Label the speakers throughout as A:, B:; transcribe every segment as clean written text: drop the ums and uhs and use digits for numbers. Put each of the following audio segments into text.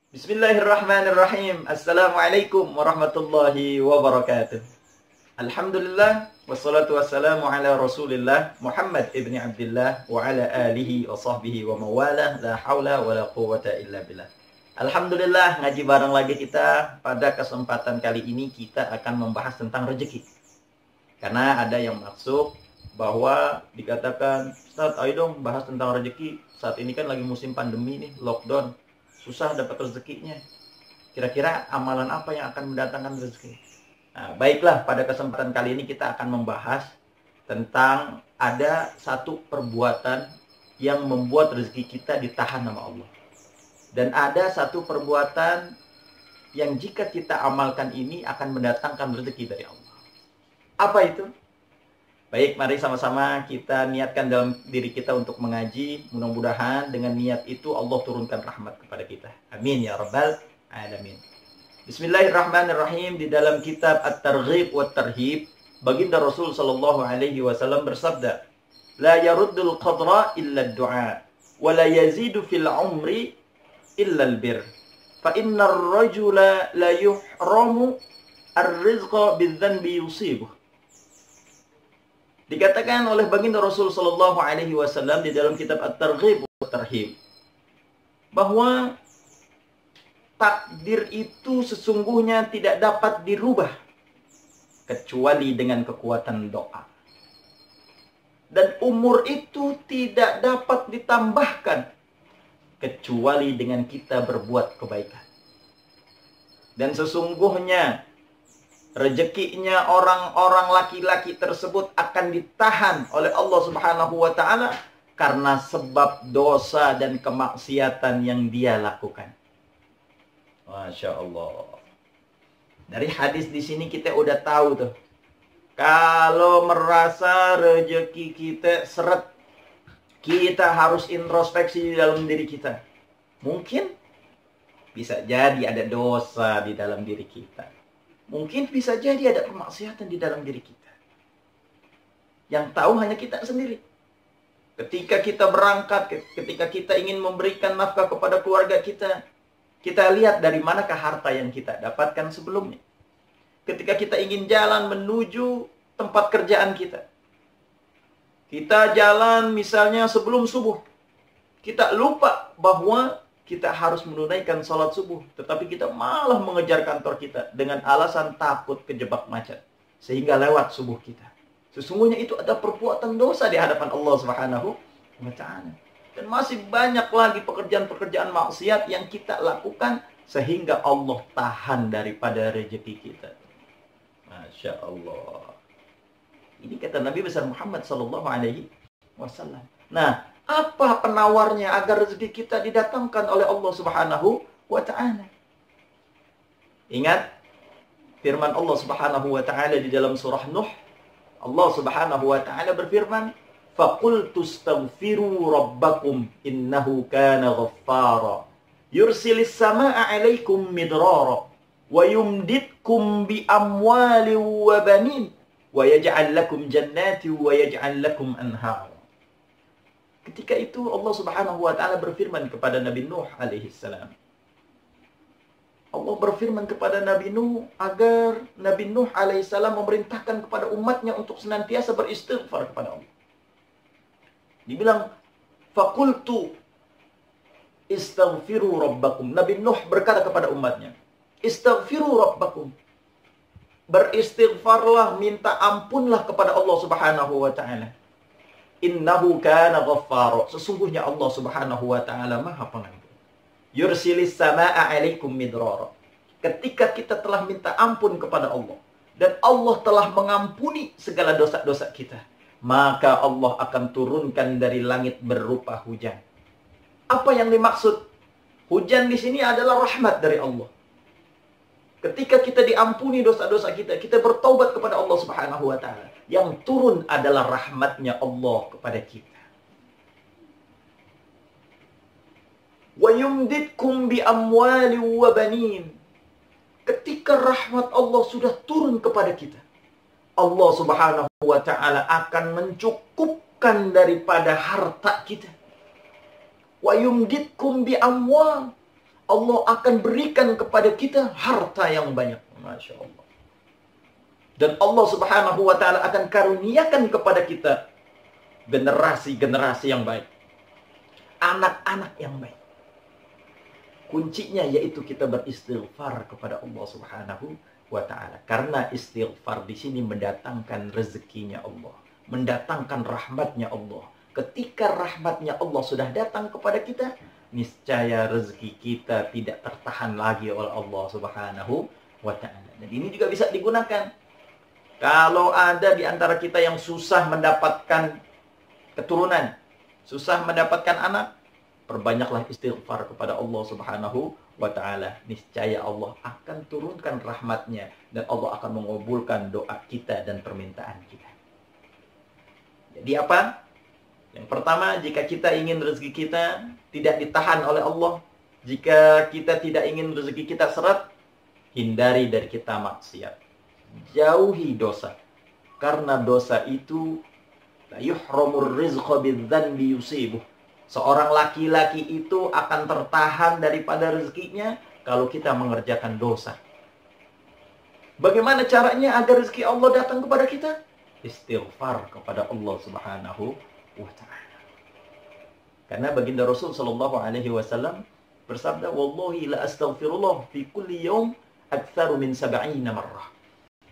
A: Bismillahirrahmanirrahim. Assalamualaikum warahmatullahi wabarakatuh. Alhamdulillah wassalatu wassalamu ala Rasulillah Muhammad ibni Abdullah wa ala alihi wa sahbihi wa mawalah, la haula wa la quwwata illa billah. Alhamdulillah, ngaji bareng lagi kita. Pada kesempatan kali ini kita akan membahas tentang rezeki. Karena ada yang masuk bahwa dikatakan, Ustaz, ayo dong bahas tentang rezeki. Saat ini kan lagi musim pandemi nih, lockdown. Susah dapat rezekinya. Kira-kira amalan apa yang akan mendatangkan rezeki? Nah, baiklah, pada kesempatan kali ini kita akan membahas tentang ada satu perbuatan yang membuat rezeki kita ditahan sama Allah. Dan ada satu perbuatan yang jika kita amalkan ini akan mendatangkan rezeki dari Allah. Apa itu? Baik, mari sama-sama kita niatkan dalam diri kita untuk mengaji. Mudah-mudahan dengan niat itu Allah turunkan rahmat kepada kita. Amin ya rabbal alamin. Bismillahirrahmanirrahim. Di dalam kitab At-Targhib wa Tarhib, baginda Rasul sallallahu alaihi wasallam bersabda, "La yaruddul qadra illa ad-du'a, wa la yazidu fil umri illa al-bir. Fa innar rajula la yuhramu ar-rizqa bidh-dhanbi yusibuh." Dikatakan oleh baginda Rasul sallallahu alaihi wasallam di dalam kitab At-Targhib wa Tarhib bahwa takdir itu sesungguhnya tidak dapat dirubah kecuali dengan kekuatan doa. Dan umur itu tidak dapat ditambahkan kecuali dengan kita berbuat kebaikan. Dan sesungguhnya rezekinya orang-orang laki-laki tersebut akan ditahan oleh Allah Subhanahu wa taala karena sebab dosa dan kemaksiatan yang dia lakukan. Masya Allah. Dari hadis di sini kita udah tahu tuh. Kalau merasa rezeki kita seret, kita harus introspeksi di dalam diri kita. Mungkin bisa jadi ada dosa di dalam diri kita. Mungkin bisa jadi ada kemaksiatan di dalam diri kita. Yang tahu hanya kita sendiri. Ketika kita berangkat, ketika kita ingin memberikan nafkah kepada keluarga kita, kita lihat dari manakah harta yang kita dapatkan sebelumnya. Ketika kita ingin jalan menuju tempat kerjaan kita. Kita jalan misalnya sebelum subuh. Kita lupa bahwa kita harus menunaikan sholat subuh. Tetapi kita malah mengejar kantor kita dengan alasan takut kejebak macet. Sehingga lewat subuh kita. Sesungguhnya itu ada perbuatan dosa di hadapan Allah Subhanahu wa ta'ala. Dan masih banyak lagi pekerjaan-pekerjaan maksiat yang kita lakukan sehingga Allah tahan daripada rezeki kita. Masya Allah. Ini kata Nabi besar Muhammad sallallahu alaihi wasallam. Nah, apa penawarnya agar rezeki kita didatangkan oleh Allah Subhanahu wa ta'ala? Ingat firman Allah Subhanahu wa ta'ala di dalam surah Nuh. Allah Subhanahu wa ta'ala berfirman, "Faqultu astaghfiru rabbakum innahu kana ghaffara. Yursilis samaa'a 'alaikum midrara wa yumditkum bi amwalin wa banin wa yaj'al lakum jannatin wa yaj'al lakum anhara." Ketika itu Allah Subhanahu wa ta'ala berfirman kepada Nabi Nuh alaihi salam. Allah berfirman kepada Nabi Nuh agar Nabi Nuh alaihi salam memerintahkan kepada umatnya untuk senantiasa beristighfar kepada Allah. Dibilang, "Faqultu istaghfiru rabbakum." Nabi Nuh berkata kepada umatnya, "Istaghfiru rabbakum." Beristighfarlah, minta ampunlah kepada Allah Subhanahu wa ta'ala. Innahu kana ghaffara. Sesungguhnya Allah Subhanahu wa ta'ala Maha Pengampun. Yursilis samaa'a 'alaikum midrara. Ketika kita telah minta ampun kepada Allah dan Allah telah mengampuni segala dosa-dosa kita, maka Allah akan turunkan dari langit berupa hujan. Apa yang dimaksud? Hujan di sini adalah rahmat dari Allah. Ketika kita diampuni dosa-dosa kita, kita bertaubat kepada Allah Subhanahu wa ta'ala. Yang turun adalah rahmatnya Allah kepada kita. Wa yumditkum bi amwali wa banin. Ketika rahmat Allah sudah turun kepada kita, Allah Subhanahu wa ta'ala akan mencukupkan daripada harta kita. Wa yumditkum bi amwal. Allah akan berikan kepada kita harta yang banyak. Masya Allah. Dan Allah Subhanahu wa ta'ala akan karuniakan kepada kita generasi-generasi yang baik. Anak-anak yang baik. Kuncinya yaitu kita beristighfar kepada Allah Subhanahu wa ta'ala. Karena istighfar di sini mendatangkan rezekinya Allah. Mendatangkan rahmatnya Allah. Ketika rahmatnya Allah sudah datang kepada kita, niscaya rezeki kita tidak tertahan lagi oleh Allah Subhanahu wa ta'ala. Dan ini juga bisa digunakan. Kalau ada di antara kita yang susah mendapatkan keturunan, susah mendapatkan anak, perbanyaklah istighfar kepada Allah Subhanahu wa ta'ala. Niscaya Allah akan turunkan rahmatnya dan Allah akan mengabulkan doa kita dan permintaan kita. Jadi apa? Yang pertama, jika kita ingin rezeki kita tidak ditahan oleh Allah, jika kita tidak ingin rezeki kita seret, hindari dari kita maksiat. Jauhi dosa. Karena dosa itu la yuhramur rizqa bidzanbi yusibuh. Seorang laki-laki itu akan tertahan daripada rezekinya kalau kita mengerjakan dosa. Bagaimana caranya agar rezeki Allah datang kepada kita? Istighfar kepada Allah Subhanahu wa ta'ala. Karena baginda Rasul sallallahu alaihi wasallam bersabda, "Wallahi la astaghfirullah fi kulli yawm aktsaru min 70 marrah."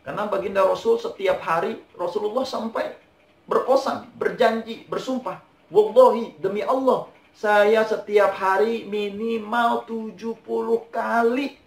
A: Karena baginda Rasul setiap hari Rasulullah sampai berqasam, berjanji, bersumpah, "Wallahi, demi Allah, saya setiap hari minimal 70 kali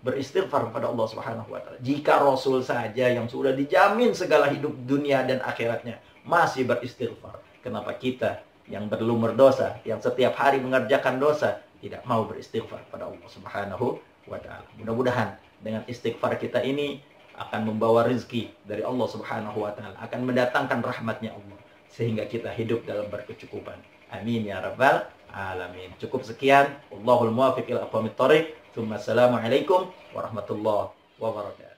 A: beristighfar kepada Allah Subhanahu wa ta'ala." Jika Rasul saja yang sudah dijamin segala hidup dunia dan akhiratnya masih beristighfar, kenapa kita yang belum berdosa, yang setiap hari mengerjakan dosa, tidak mau beristighfar kepada Allah Subhanahu wa ta'ala? Mudah-mudahan dengan istighfar kita ini akan membawa rezeki dari Allah Subhanahu wa ta'ala, akan mendatangkan rahmatnya Allah, sehingga kita hidup dalam berkecukupan. Amin ya rabbal alamin. Cukup sekian. Wallahul muwaffiq ila aqwamit thoriq. Assalamualaikum warahmatullahi wabarakatuh.